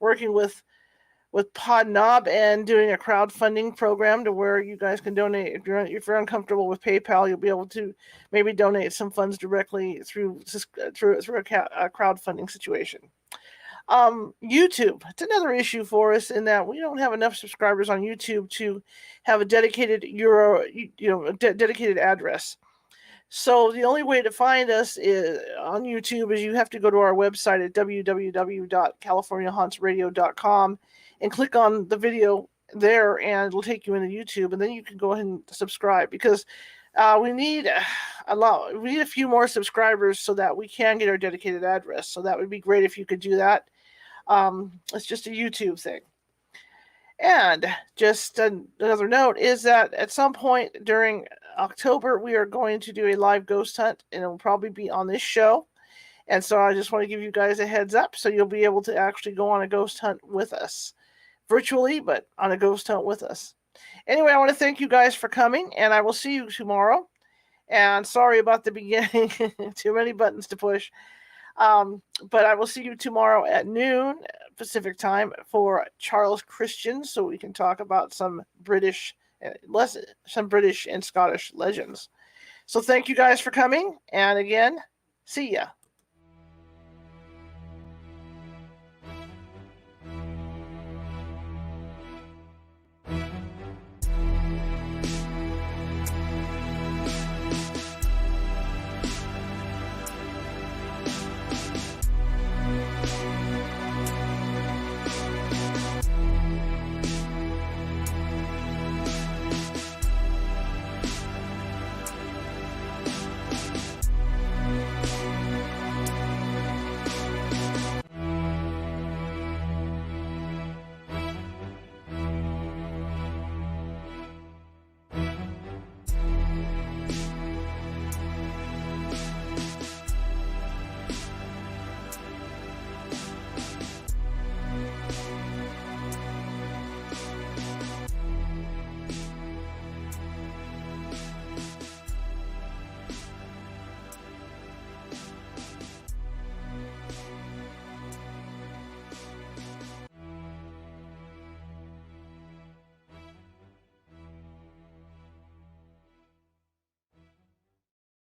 working with Podknob and doing a crowdfunding program to where you guys can donate. If you're uncomfortable with PayPal, you'll be able to maybe donate some funds directly through a crowdfunding situation. YouTube, it's another issue for us in that we don't have enough subscribers on YouTube to have a dedicated dedicated address. So the only way to find us on YouTube is you have to go to our website at www.californiahauntsradio.com and click on the video there, and it'll take you into YouTube, and then you can go ahead and subscribe because we need a few more subscribers so that we can get our dedicated address. So that would be great if you could do that. It's just a YouTube thing. And just another note is that at some point during October, we are going to do a live ghost hunt, and it will probably be on this show. And so I just want to give you guys a heads up so you'll be able to actually go on a ghost hunt with us. Virtually, but on a ghost hunt with us. Anyway, I want to thank you guys for coming, and I will see you tomorrow. And sorry about the beginning. Too many buttons to push. But I will see you tomorrow at noon Pacific time for Charles Christian, so we can talk about some British and Scottish legends. So thank you guys for coming, and again, see ya.